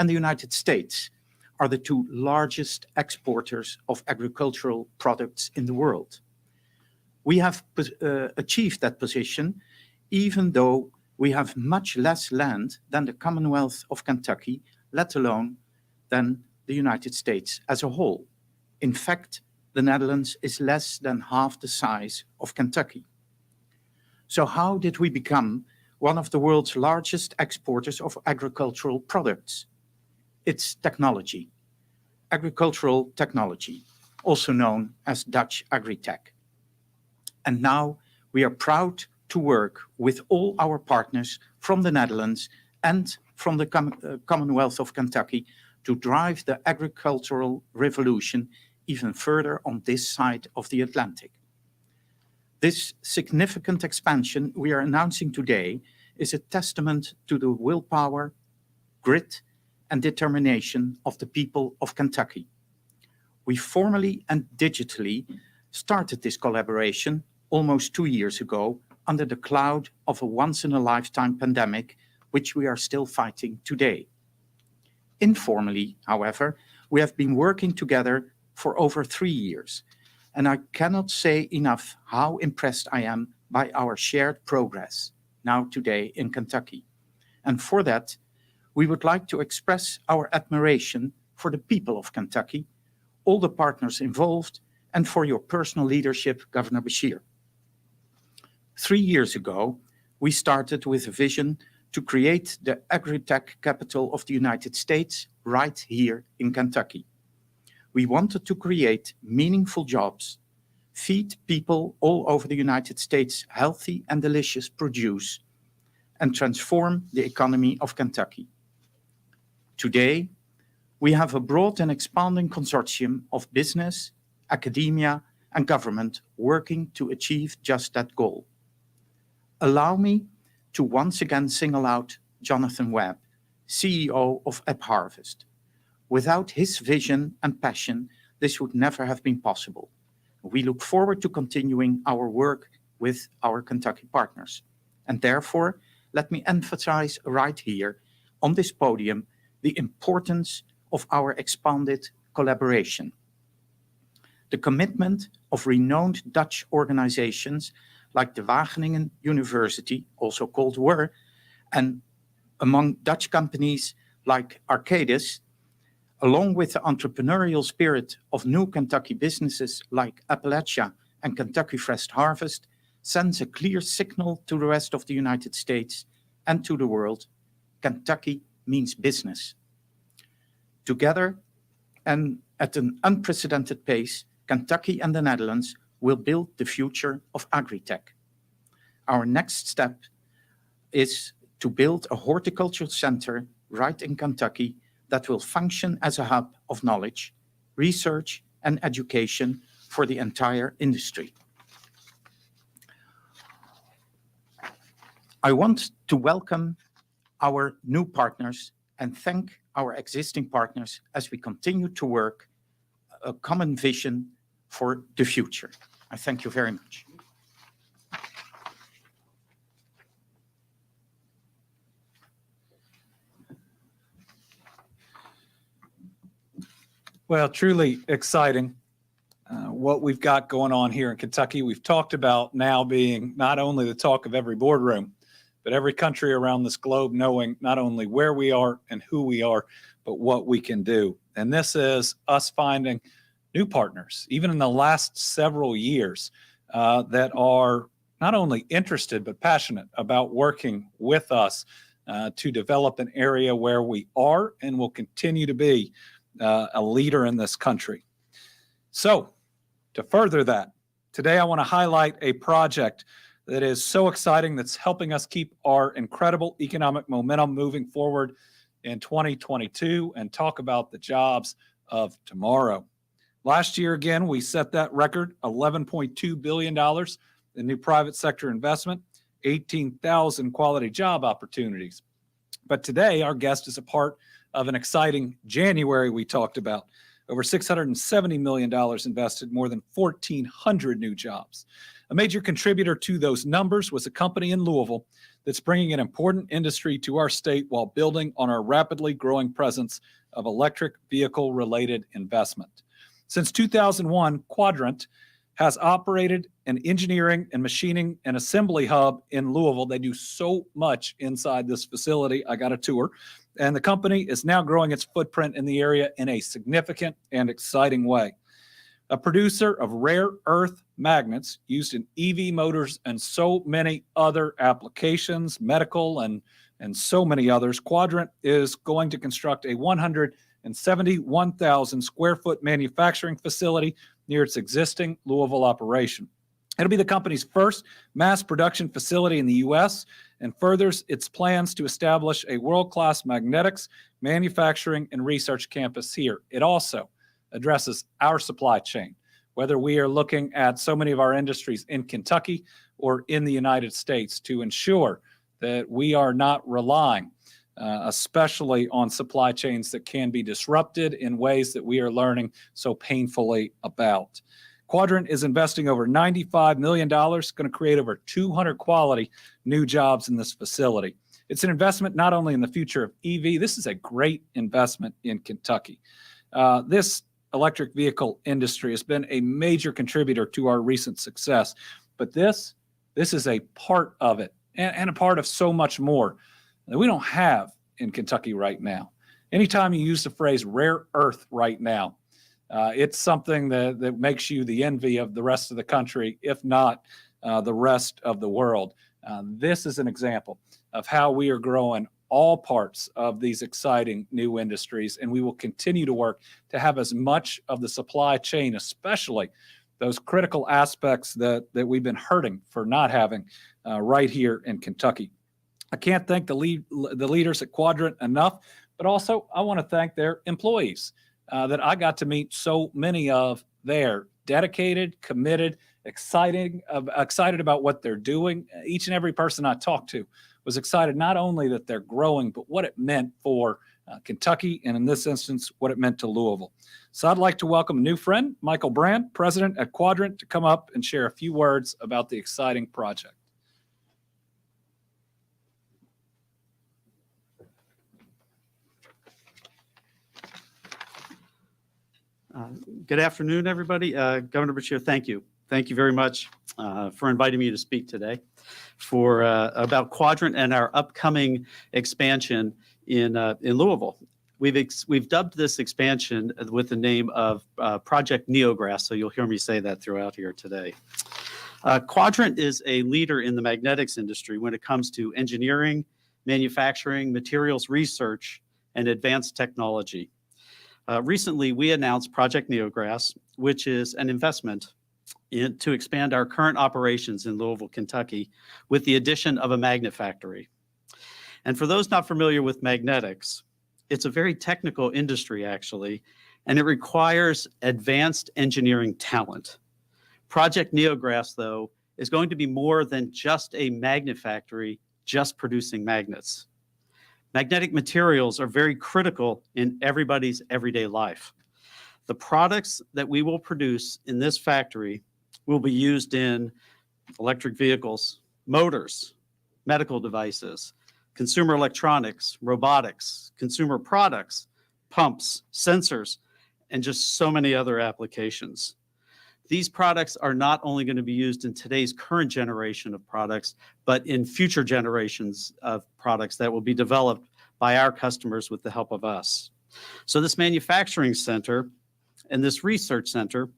and the United States are the two largest exporters of agricultural products in the world. We have achieved that position even though we have much less land than the Commonwealth of Kentucky, let alone than the United States as a whole. In fact, the Netherlands is less than half the size of Kentucky. So how did we become one of the world's largest exporters of agricultural products? It's technology, agricultural technology, also known as Dutch agri-tech. And now we are proud to work with all our partners from the Netherlands and from the Commonwealth of Kentucky to drive the agricultural revolution even further on this side of the Atlantic. This significant expansion we are announcing today is a testament to the willpower, grit, and determination of the people of Kentucky. We formally and digitally started this collaboration almost 2 years ago under the cloud of a once-in-a-lifetime pandemic, which we are still fighting today. Informally, however, we have been working together for over 3 years, and I cannot say enough how impressed I am by our shared progress now today in Kentucky. And for that, we would like to express our admiration for the people of Kentucky, all the partners involved, and for your personal leadership, Governor Beshear. 3 years ago, we started with a vision to create the agri-tech capital of the United States right here in Kentucky. We wanted to create meaningful jobs, feed people all over the United States healthy and delicious produce, and transform the economy of Kentucky. Today, we have a broad and expanding consortium of business, academia, and government working to achieve just that goal. Allow me to once again single out Jonathan Webb, CEO of AppHarvest. Without his vision and passion, this would never have been possible. We look forward to continuing our work with our Kentucky partners. And therefore, let me emphasize right here on this podium the importance of our expanded collaboration. The commitment of renowned Dutch organizations like the Wageningen University, also called WUR, and among Dutch companies like Arcadis, along with the entrepreneurial spirit of new Kentucky businesses like Appalachia and Kentucky Fresh Harvest, sends a clear signal to the rest of the United States and to the world. Kentucky means business. Together and at an unprecedented pace, Kentucky and the Netherlands will build the future of agri-tech. Our next step is to build a horticultural center right in Kentucky that will function as a hub of knowledge, research, and education for the entire industry. I want to welcome our new partners and thank our existing partners as we continue to work a common vision for the future. I thank you very much. Well, truly exciting what we've got going on here in Kentucky. We've talked about now being not only the talk of every boardroom, but every country around this globe knowing not only where we are and who we are, but what we can do. And this is us finding new partners, even in the last several years, that are not only interested, but passionate about working with us to develop an area where we are and will continue to be a leader in this country. So to further that, today I want to highlight a project that is so exciting that's helping us keep our incredible economic momentum moving forward in 2022 and talk about the jobs of tomorrow. Last year, again, we set that record, $11.2 billion in new private sector investment, 18,000 quality job opportunities. But today, our guest is a part of an exciting January we talked about. Over $670 million invested, more than 1,400 new jobs. A major contributor to those numbers was a company in Louisville that's bringing an important industry to our state while building on our rapidly growing presence of electric vehicle-related investment. Since 2001, Quadrant has operated an engineering and machining and assembly hub in Louisville. They do so much inside this facility. I got a tour. And the company is now growing its footprint in the area in a significant and exciting way. A producer of rare earth magnets used in EV motors and so many other applications, medical and so many others, Quadrant is going to construct a 171,000 square foot manufacturing facility near its existing Louisville operation. It'll be the company's first mass production facility in the U.S. and furthers its plans to establish a world-class magnetics, manufacturing, and research campus here. It also addresses our supply chain, whether we are looking at so many of our industries in Kentucky or in the United States, to ensure that we are not relying especially on supply chains that can be disrupted in ways that we are learning so painfully about. Quadrant is investing over $95 million, going to create over 200 quality new jobs in this facility. It's an investment not only in the future of EV, this is a great investment in Kentucky. This electric vehicle industry has been a major contributor to our recent success, but this is a part of it and a part of so much more that we don't have in Kentucky right now. Anytime you use the phrase rare earth right now, it's something that makes you the envy of the rest of the country, if not the rest of the world. This is an example of how we are growing all parts of these exciting new industries, and we will continue to work to have as much of the supply chain, especially those critical aspects that we've been hurting for not having right here in Kentucky. I can't thank the leaders at Quadrant enough, but also I want to thank their employees that I got to meet so many of there. Dedicated, committed, excited about what they're doing. Each and every person I talked to was excited not only that they're growing, but what it meant for Kentucky, and in this instance, what it meant to Louisville. So I'd like to welcome a new friend, Michael Brand, president at Quadrant, to come up and share a few words about the exciting project. Good afternoon, everybody. Governor Beshear, thank you. Thank you very much for inviting me to speak today about Quadrant and our upcoming expansion in Louisville. We've dubbed this expansion with the name of Project Neograf, so you'll hear me say that throughout here today. Quadrant is a leader in the magnetics industry when it comes to engineering, manufacturing, materials research, and advanced technology. Recently, we announced Project Neograf, which is an investment to expand our current operations in Louisville, Kentucky, with the addition of a magnet factory. And for those not familiar with magnetics, it's a very technical industry, actually, and it requires advanced engineering talent. Project Neograf, though, is going to be more than just a magnet factory just producing magnets. Magnetic materials are very critical in everybody's everyday life. The products that we will produce in this factory will be used in electric vehicles, motors, medical devices, consumer electronics, robotics, consumer products, pumps, sensors, and just so many other applications. These products are not only going to be used in today's current generation of products, but in future generations of products that will be developed by our customers with the help of us. So this manufacturing center and this research center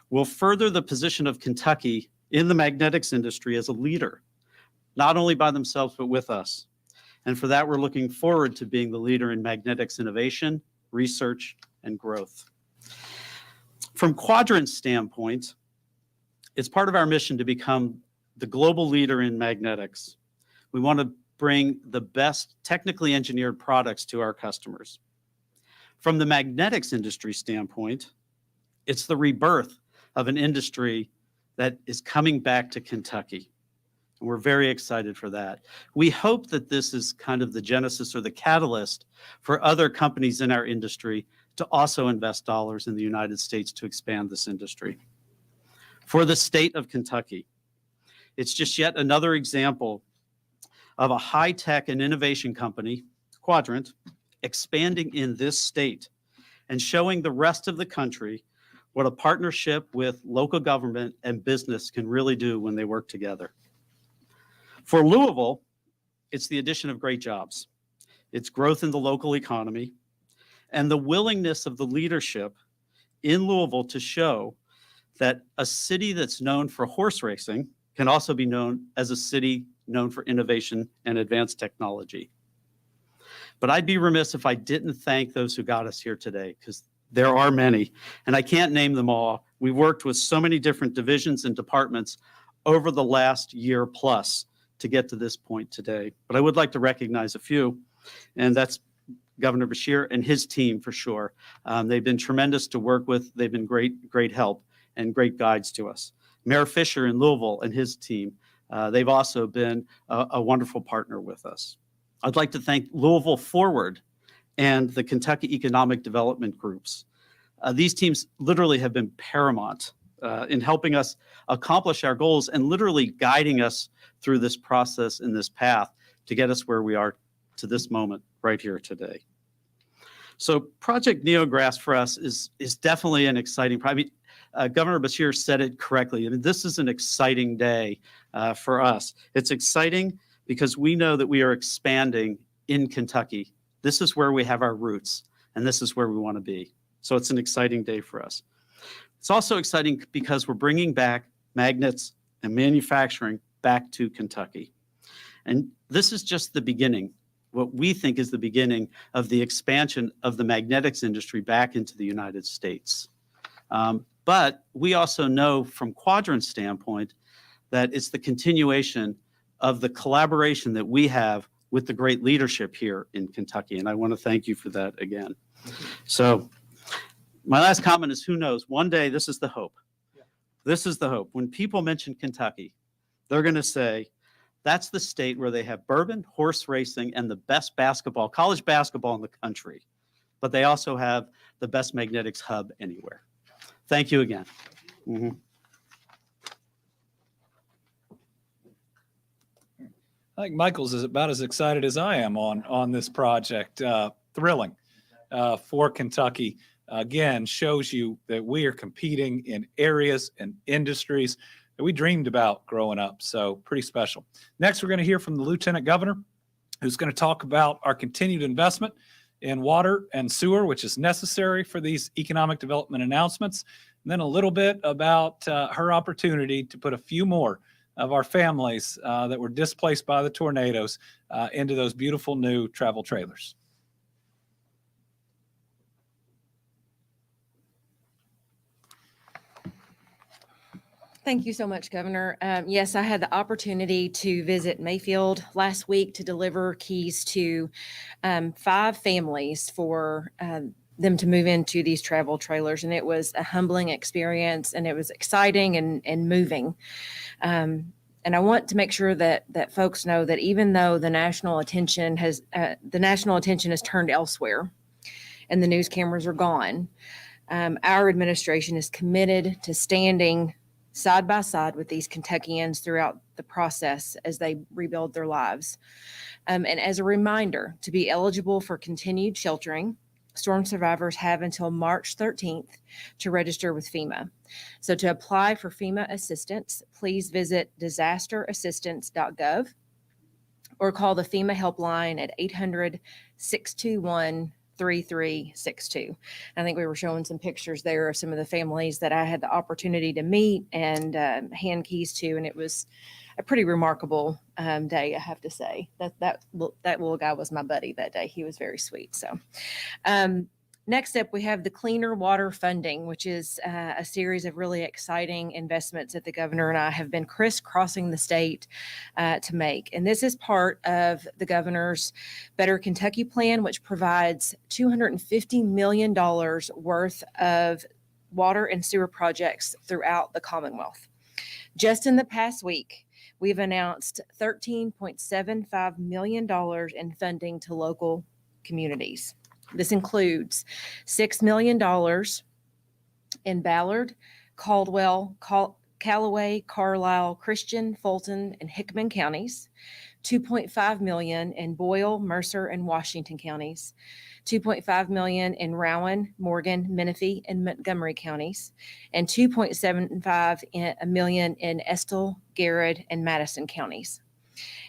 will further the position of Kentucky in the magnetics industry as a leader, not only by themselves, but with us. And for that, we're looking forward to being the leader in magnetics innovation, research, and growth. From Quadrant's standpoint, it's part of our mission to become the global leader in magnetics. We want to bring the best technically engineered products to our customers. From the magnetics industry standpoint, it's the rebirth of an industry that is coming back to Kentucky. And we're very excited for that. We hope that this is kind of the genesis or the catalyst for other companies in our industry to also invest dollars in the United States to expand this industry. For the state of Kentucky, it's just yet another example of a high-tech and innovation company, Quadrant, expanding in this state and showing the rest of the country what a partnership with local government and business can really do when they work together. For Louisville, it's the addition of great jobs. It's growth in the local economy and the willingness of the leadership in Louisville to show that a city that's known for horse racing can also be known as a city known for innovation and advanced technology. But I'd be remiss if I didn't thank those who got us here today, because there are many, and I can't name them all. We worked with so many different divisions and departments over the last year plus to get to this point today. But I would like to recognize a few, and that's Governor Beshear and his team for sure. They've been tremendous to work with. They've been great help and great guides to us. Mayor Fisher in Louisville and his team, they've also been a wonderful partner with us. I'd like to thank Louisville Forward and the Kentucky Economic Development Groups. These teams literally have been paramount in helping us accomplish our goals and literally guiding us through this process and this path to get us where we are to this moment right here today. So Project Neograf for us is definitely an exciting project. Governor Beshear said it correctly. I mean, this is an exciting day for us. It's exciting because we know that we are expanding in Kentucky. This is where we have our roots, and this is where we want to be. So it's an exciting day for us. It's also exciting because we're bringing back magnets and manufacturing back to Kentucky. And this is just the beginning, what we think is the beginning of the expansion of the magnetics industry back into the United States. But we also know from Quadrant's standpoint that it's the continuation of the collaboration that we have with the great leadership here in Kentucky. And I want to thank you for that again. So my last comment is, who knows, one day this is the hope. This is the hope. When people mention Kentucky, they're going to say, that's the state where they have bourbon, horse racing, and the best basketball, college basketball in the country. But they also have the best magnetics hub anywhere. Thank you again. I think Michael's is about as excited as I am on this project. Thrilling for Kentucky. Again, shows you that we are competing in areas and industries that we dreamed about growing up. So pretty special. Next, we're going to hear from the Lieutenant Governor, who's going to talk about our continued investment in water and sewer, which is necessary for these economic development announcements. And then a little bit about her opportunity to put a few more of our families that were displaced by the tornadoes into those beautiful new travel trailers. Thank you so much, Governor. Yes, I had the opportunity to visit Mayfield last week to deliver keys to 5 families for them to move into these travel trailers. And it was a humbling experience, and it was exciting and moving. And I want to make sure that folks know that even though the national attention has turned elsewhere and the news cameras are gone, our administration is committed to standing side by side with these Kentuckians throughout the process as they rebuild their lives. And as a reminder, to be eligible for continued sheltering, storm survivors have until March 13th to register with FEMA. So to apply for FEMA assistance, please visit disasterassistance.gov or call the FEMA helpline at 800-621-3362. I think we were showing some pictures there of some of the families that I had the opportunity to meet and hand keys to, and it was a pretty remarkable day, I have to say. That little guy was my buddy that day. He was very sweet. So next up, we have the Cleaner Water Funding, which is a series of really exciting investments that the governor and I have been crisscrossing the state to make. And this is part of the governor's Better Kentucky plan, which provides $250 million worth of water and sewer projects throughout the Commonwealth. Just in the past week, we've announced $13.75 million in funding to local communities. This includes $6 million in Ballard, Caldwell, Callaway, Carlisle, Christian, Fulton, and Hickman counties, $2.5 million in Boyle, Mercer, and Washington counties, $2.5 million in Rowan, Morgan, Menifee, and Montgomery counties, and $2.75 million in Estill, Garrett, and Madison counties.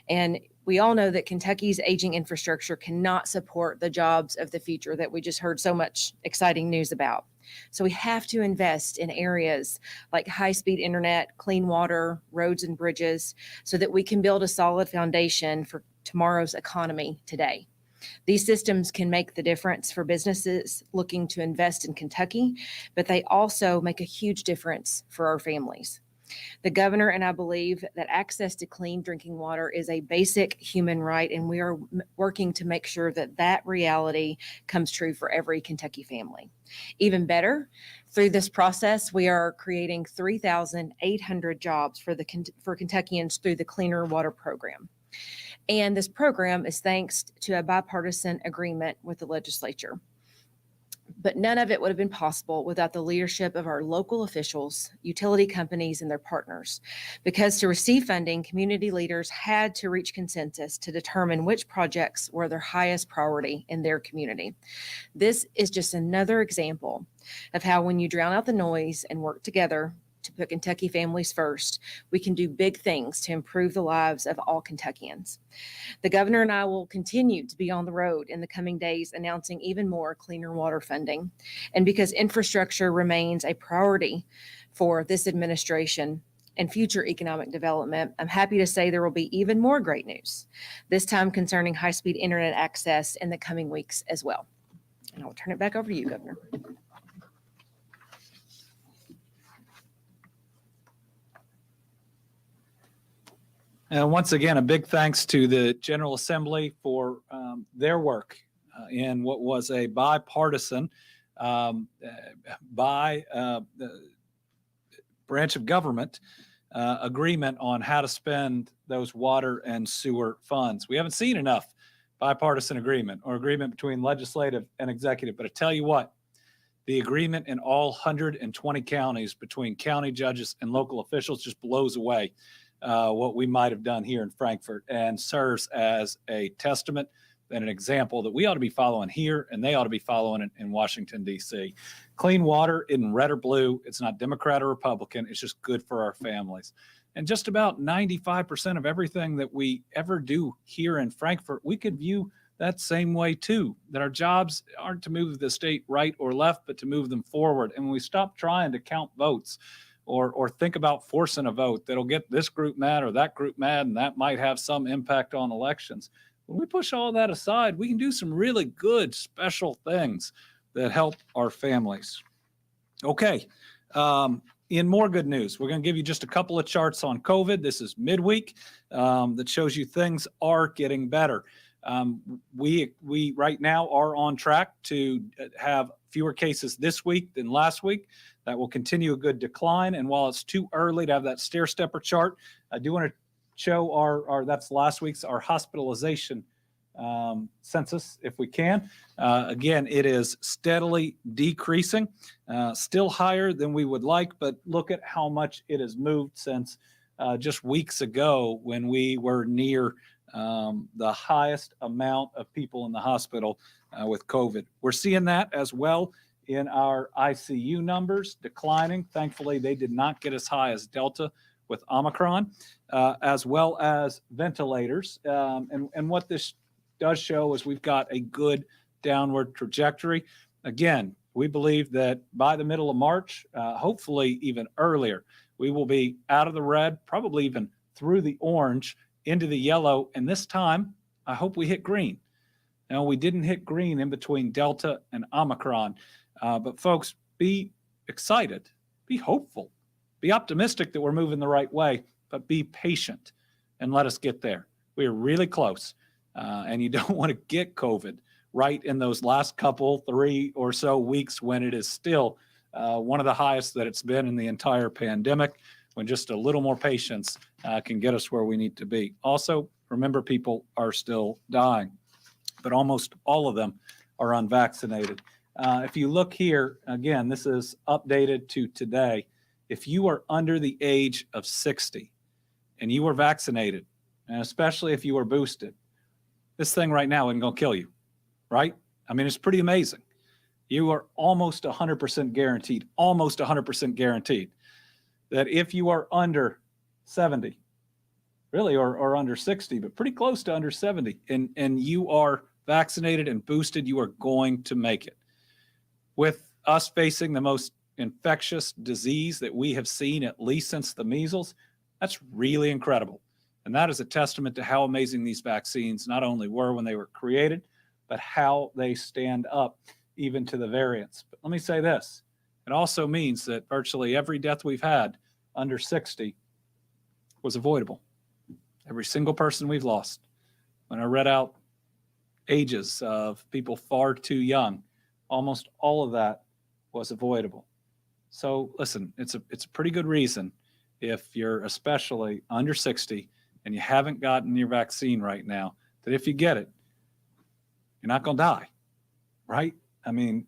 And we all know that Kentucky's aging infrastructure cannot support the jobs of the future that we just heard so much exciting news about. So we have to invest in areas like high-speed internet, clean water, roads and bridges, so that we can build a solid foundation for tomorrow's economy today. These systems can make the difference for businesses looking to invest in Kentucky, but they also make a huge difference for our families. The governor and I believe that access to clean drinking water is a basic human right, and we are working to make sure that that reality comes true for every Kentucky family. Even better, through this process, we are creating 3,800 jobs for Kentuckians through the Cleaner Water Program. And this program is thanks to a bipartisan agreement with the legislature. But none of it would have been possible without the leadership of our local officials, utility companies, and their partners. Because to receive funding, community leaders had to reach consensus to determine which projects were their highest priority in their community. This is just another example of how when you drown out the noise and work together to put Kentucky families first, we can do big things to improve the lives of all Kentuckians. The governor and I will continue to be on the road in the coming days announcing even more cleaner water funding. And because infrastructure remains a priority for this administration and future economic development, I'm happy to say there will be even more great news, this time concerning high-speed internet access in the coming weeks as well. And I'll turn it back over to you, Governor. And once again, a big thanks to the General Assembly for their work in what was a bipartisan branch of government agreement on how to spend those water and sewer funds. We haven't seen enough bipartisan agreement or agreement between legislative and executive, but I tell you what, the agreement in all 120 counties between county judges and local officials just blows away what we might have done here in Frankfort, and serves as a testament and an example that we ought to be following here, and they ought to be following in Washington, D.C. Clean water in red or blue, it's not Democrat or Republican, it's just good for our families. And just about 95% of everything that we ever do here in Frankfort, we could view that same way too, that our jobs aren't to move the state right or left, but to move them forward. And when we stop trying to count votes, or think about forcing a vote that'll get this group mad or that group mad, and that might have some impact on elections. When we push all that aside, we can do some really good, special things that help our families. Okay, in more good news, we're going to give you just a couple of charts on COVID. This is midweek that shows you things are getting better. We right now are on track to have fewer cases this week than last week. That will continue a good decline. And while it's too early to have that stair stepper chart, I do want to show our that's last week's, our hospitalization census, if we can. Again, it is steadily decreasing, still higher than we would like, but look at how much it has moved since just weeks ago when we were near the highest amount of people in the hospital with COVID. We're seeing that as well in our ICU numbers declining. Thankfully, they did not get as high as Delta with Omicron, as well as ventilators. And what this does show is we've got a good downward trajectory. Again, we believe that by the middle of March, hopefully even earlier, we will be out of the red, probably even through the orange into the yellow. And this time, I hope we hit green. Now, we didn't hit green in between Delta and Omicron. But folks, be excited, be hopeful, be optimistic that we're moving the right way, but be patient and let us get there. We are really close, and you don't want to get COVID right in those last couple, 3 or so weeks when it is still one of the highest that it's been in the entire pandemic, when just a little more patience can get us where we need to be. Also, remember, people are still dying, but almost all of them are unvaccinated. If you look here, again, this is updated to today. If you are under the age of 60 and you are vaccinated, and especially if you are boosted, this thing right now isn't going to kill you, right? I mean, it's pretty amazing. You are almost 100% guaranteed that if you are under 70, really, or under 60, but pretty close to under 70, and you are vaccinated and boosted, you are going to make it. With us facing the most infectious disease that we have seen, at least since the measles, that's really incredible. And that is a testament to how amazing these vaccines not only were when they were created, but how they stand up even to the variants. But let me say this, it also means that virtually every death we've had under 60 was avoidable. Every single person we've lost. When I read out ages of people far too young, almost all of that was avoidable. So listen, it's a pretty good reason, if you're especially under 60 and you haven't gotten your vaccine right now, that if you get it, you're not going to die, right? I mean,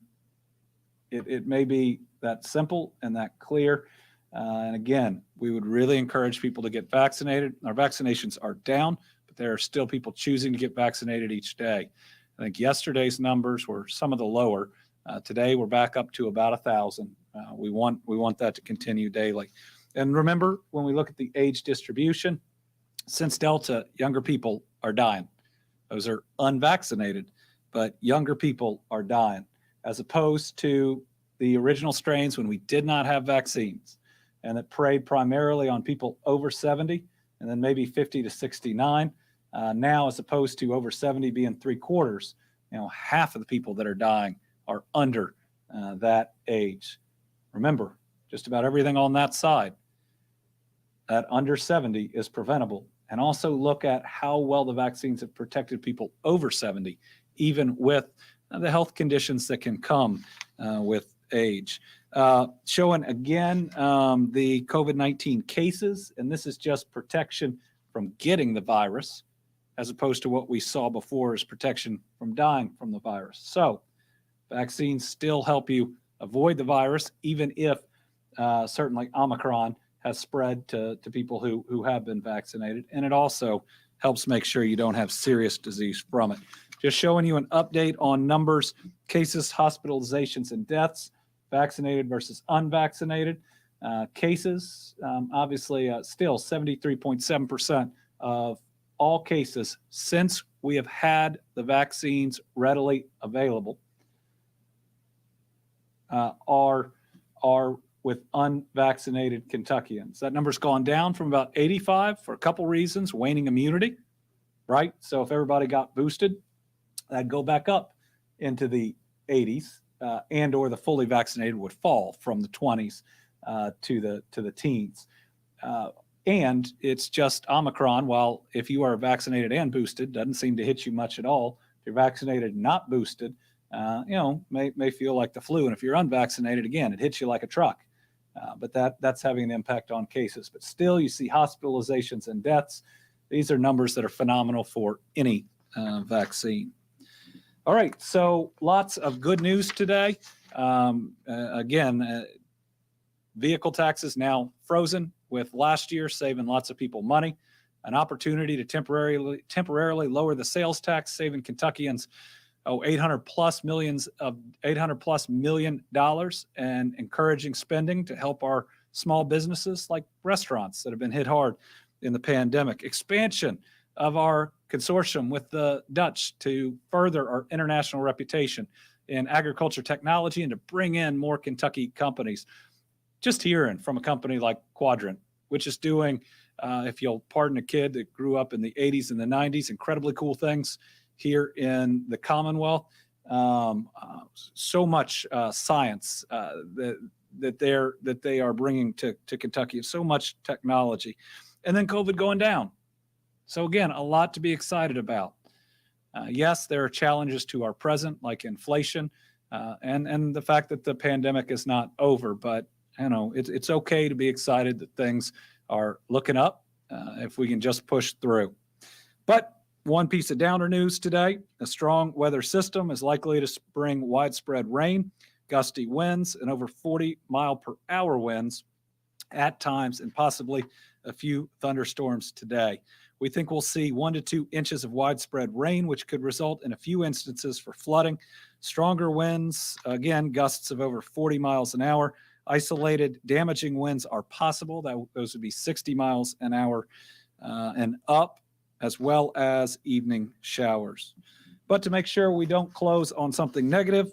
it may be that simple and that clear. And again, we would really encourage people to get vaccinated. Our vaccinations are down, but there are still people choosing to get vaccinated each day. I think yesterday's numbers were some of the lower. Today, we're back up to about 1,000. We want that to continue daily. And remember, when we look at the age distribution, since Delta, younger people are dying. Those are unvaccinated, but younger people are dying, as opposed to the original strains when we did not have vaccines, and it preyed primarily on people over 70 and then maybe 50 to 69. Now, as opposed to over 70 being 3/4, half of the people that are dying are under that age. Remember, just about everything on that side, that under 70 is preventable. And also look at how well the vaccines have protected people over 70, even with the health conditions that can come with age. Showing again the COVID-19 cases, and this is just protection from getting the virus, as opposed to what we saw before as protection from dying from the virus. So vaccines still help you avoid the virus, even if certainly Omicron has spread to people who have been vaccinated. And it also helps make sure you don't have serious disease from it. Just showing you an update on numbers, cases, hospitalizations, and deaths, vaccinated versus unvaccinated. Cases, obviously, still 73.7% of all cases since we have had the vaccines readily available are with unvaccinated Kentuckians. That number's gone down from about 85 for a couple reasons. Waning immunity, right? So if everybody got boosted, that'd go back up into the 80s, and or the fully vaccinated would fall from the 20s to the teens. And it's just Omicron, while if you are vaccinated and boosted, doesn't seem to hit you much at all. If you're vaccinated and not boosted, may feel like the flu. And if you're unvaccinated, again, it hits you like a truck. But that's having an impact on cases. But still, you see hospitalizations and deaths. These are numbers that are phenomenal for any vaccine. All right, so lots of good news today. Again, vehicle taxes now frozen, with last year saving lots of people money. An opportunity to temporarily lower the sales tax, saving Kentuckians $800+ million, and encouraging spending to help our small businesses like restaurants that have been hit hard in the pandemic. Expansion of our consortium with the Dutch to further our international reputation in agriculture technology and to bring in more Kentucky companies. Just hearing from a company like Quadrant, which is doing, if you'll pardon a kid that grew up in the 80s and the 90s, incredibly cool things here in the Commonwealth. So much science that they are bringing to Kentucky, so much technology, and then COVID going down. So again, a lot to be excited about. Yes, there are challenges to our present, like inflation, and the fact that the pandemic is not over. But it's okay to be excited that things are looking up if we can just push through. But one piece of downer news today: a strong weather system is likely to bring widespread rain, gusty winds, and over 40-mile-per-hour winds at times, and possibly a few thunderstorms today. We think we'll see 1 to 2 inches of widespread rain, which could result in a few instances for flooding. Stronger winds, again, gusts of over 40 miles an hour. Isolated damaging winds are possible. Those would be 60 miles an hour and up, as well as evening showers. But to make sure we don't close on something negative,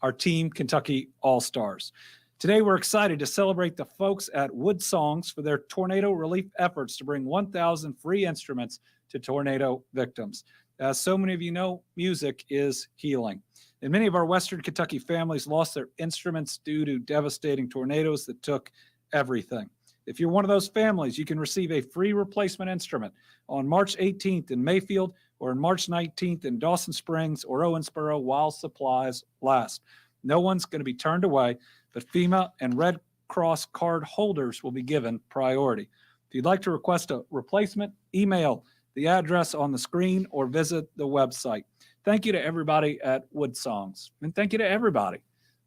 our team, Kentucky All-Stars. Today, we're excited to celebrate the folks at Wood Songs for their tornado relief efforts to bring 1,000 free instruments to tornado victims. As so many of you know, music is healing. And many of our Western Kentucky families lost their instruments due to devastating tornadoes that took everything. If you're one of those families, you can receive a free replacement instrument on March 18th in Mayfield or on March 19th in Dawson Springs or Owensboro while supplies last. No one's going to be turned away, but FEMA and Red Cross card holders will be given priority. If you'd like to request a replacement, email the address on the screen or visit the website. Thank you to everybody at Wood Songs, and thank you to everybody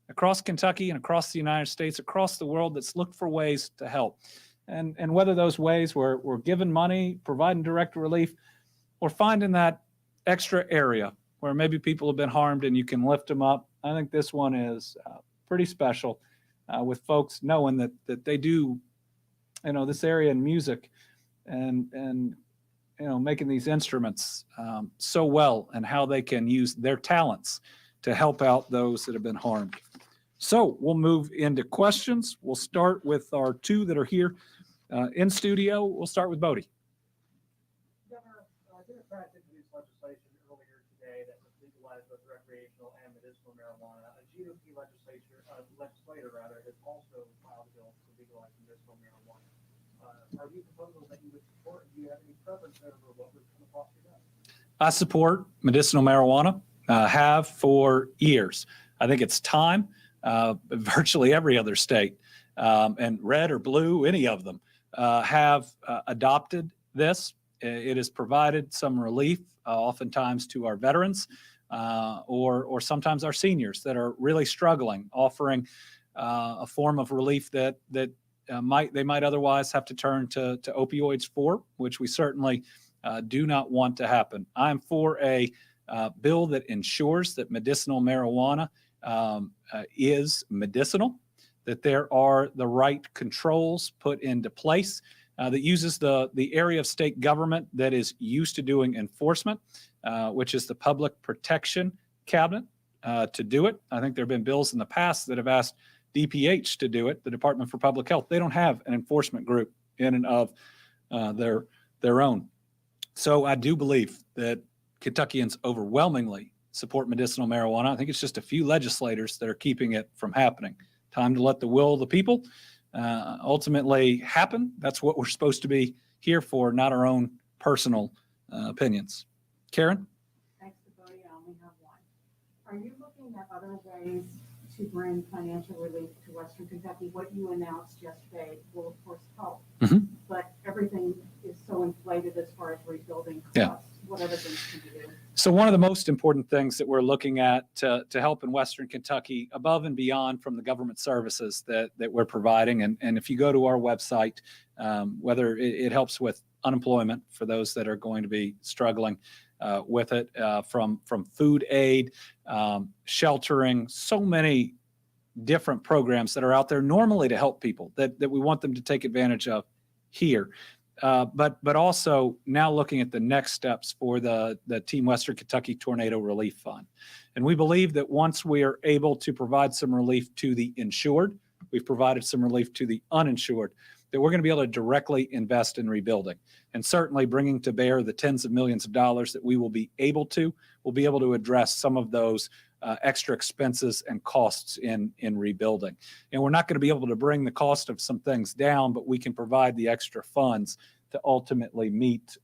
across Kentucky and across the United States, across the world that's looked for ways to help. And whether those ways were giving money, providing direct relief, or finding that extra area where maybe people have been harmed and you can lift them up. I think this one is pretty special with folks knowing that they do, this area in music and making these instruments so well, and how they can use their talents to help out those that have been harmed. So we'll move into questions. We'll start with our two that are here in studio. We'll start with Bodie. Governor, Democrats introduced legislation earlier today that would legalize both recreational and medicinal marijuana. A GOP legislator has also filed a bill to legalize medicinal marijuana. Are these proposals that you would support? Do you have any preference over what would come across your desk? I support medicinal marijuana, have for years. I think it's time. Virtually every other state, and red or blue, any of them, have adopted this. It has provided some relief, oftentimes to our veterans, or sometimes our seniors that are really struggling, offering a form of relief that they might otherwise have to turn to opioids for, which we certainly do not want to happen. I'm for a bill that ensures that medicinal marijuana is medicinal, that there are the right controls put into place, that uses the area of state government that is used to doing enforcement, which is the Public Protection Cabinet, to do it. I think there have been bills in the past that have asked DPH to do it, the Department for Public Health. They don't have an enforcement group in and of their own. So I do believe that Kentuckians overwhelmingly support medicinal marijuana. I think it's just a few legislators that are keeping it from happening. Time to let the will of the people ultimately happen. That's what we're supposed to be here for, not our own personal opinions. Karen? Thanks to Bodie, I only have one. Are you looking at other ways to bring financial relief to Western Kentucky? What you announced yesterday will of course help, but everything is so inflated as far as rebuilding costs. Yeah. What other things can you do? So one of the most important things that we're looking at to help in Western Kentucky, above and beyond from the government services that we're providing, and if you go to our website, whether it helps with unemployment for those that are going to be struggling with it, from food aid, sheltering, so many different programs that are out there normally to help people that we want them to take advantage of here. But also now looking at the next steps for the Team Western Kentucky Tornado Relief Fund. And we believe that once we are able to provide some relief to the insured, we've provided some relief to the uninsured, that we're going to be able to directly invest in rebuilding, and certainly bringing to bear the tens of millions of dollars that we will be able to address some of those extra expenses and costs in rebuilding. And we're not going to be able to bring the cost of some things down, but we can provide the extra funds to ultimately meet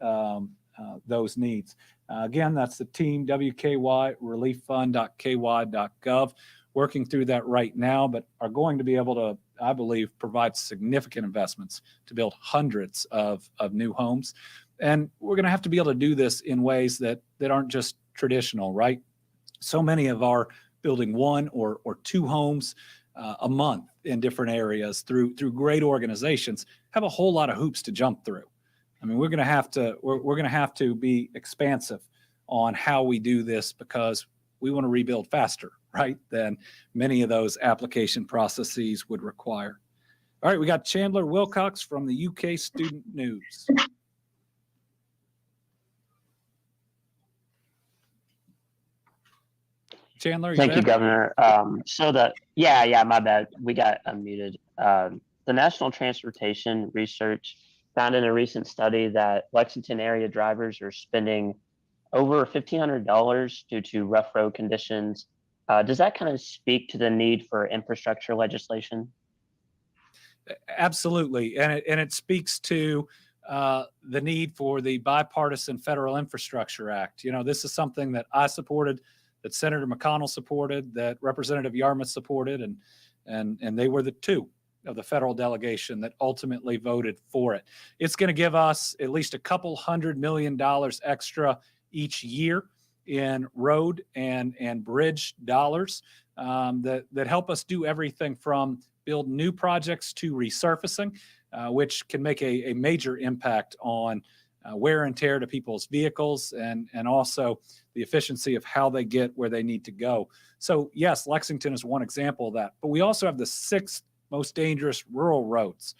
those needs. Again, that's the team, WKY, relieffund.ky.gov, working through that right now, but are going to be able to, I believe, provide significant investments to build hundreds of new homes. And we're going to have to be able to do this in ways that aren't just traditional, right? So many of our building one or two homes a month in different areas through great organizations have a whole lot of hoops to jump through. I mean, we're going to have to be expansive on how we do this because we want to rebuild faster, right, than many of those application processes would require. All right, we got Chandler Wilcox from the UK Student News. Chandler, Thank you, there? Governor. My bad. We got unmuted. The National Transportation Research found in a recent study that Lexington area drivers are spending over $1,500 due to rough road conditions. Does that kind of speak to the need for infrastructure legislation? Absolutely, and it speaks to the need for the bipartisan Federal Infrastructure Act. You know, this is something that I supported, that Senator McConnell supported, that Representative Yarmouth supported, and they were the two of the federal delegation that ultimately voted for it. It's going to give us at least a couple $100 million extra each year in road and bridge dollars that help us do everything from build new projects to resurfacing, which can make a major impact on wear and tear to people's vehicles and also the efficiency of how they get where they need to go. So yes, Lexington is one example of that, but we also have the 6th most dangerous rural roads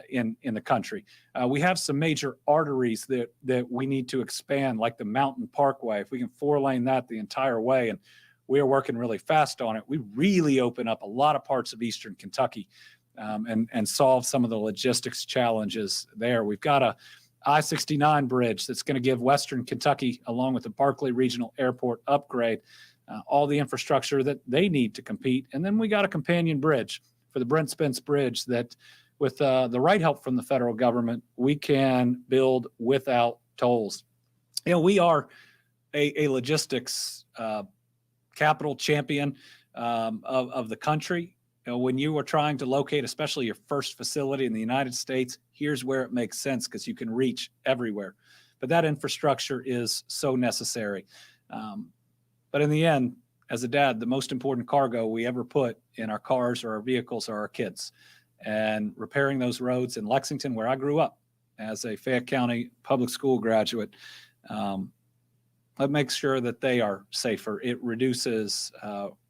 in the country. We have some major arteries that we need to expand, like the Mountain Parkway. If we can 4-lane that the entire way, and we are working really fast on it, we really open up a lot of parts of Eastern Kentucky and solve some of the logistics challenges there. We've got a I-69 bridge that's going to give Western Kentucky, along with the Barkley Regional Airport upgrade, all the infrastructure that they need to compete. And then we got a companion bridge for the Brent Spence Bridge that, with the right help from the federal government, we can build without tolls. You know, we are a logistics capital champion of the country. You know, when you are trying to locate, especially your first facility in the United States, here's where it makes sense because you can reach everywhere. But that infrastructure is so necessary. But in the end, as a dad, the most important cargo we ever put in our cars or our vehicles are our kids. And repairing those roads in Lexington, where I grew up as a Fayette County public school graduate, that makes sure that they are safer. It reduces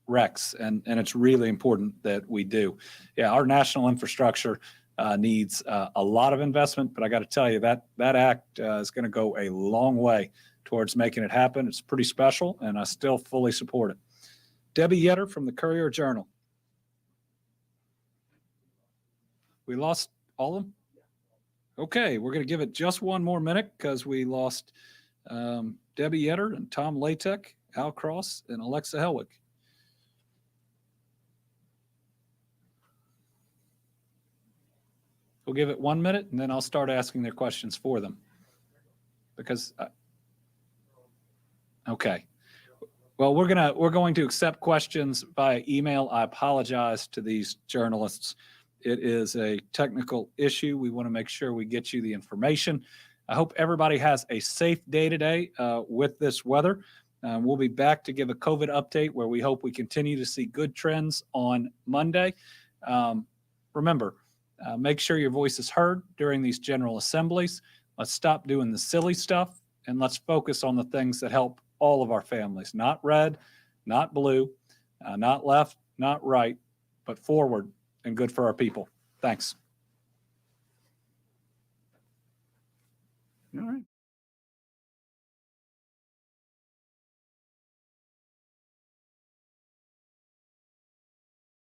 wrecks, and it's really important that we do. Yeah, our national infrastructure needs a lot of investment, but I got to tell you that act is going to go a long way towards making it happen. It's pretty special, and I still fully support it. Debbie Yetter from the Courier-Journal. We lost all of them? Okay, we're going to give it just one more minute because we lost Debbie Yetter and Tom Latek, Al Cross, and Alexa Helwig. We'll give it 1 minute, and then I'll start asking their questions for them. Because, okay. Well, we're going to accept questions via email. I apologize to these journalists. It is a technical issue. We want to make sure we get you the information. I hope everybody has a safe day today with this weather. We'll be back to give a COVID update where we hope we continue to see good trends on Monday. Remember, make sure your voice is heard during these general assemblies. Let's stop doing the silly stuff, and let's focus on the things that help all of our families. Not red, not blue, not left, not right, but forward and good for our people. Thanks. All right.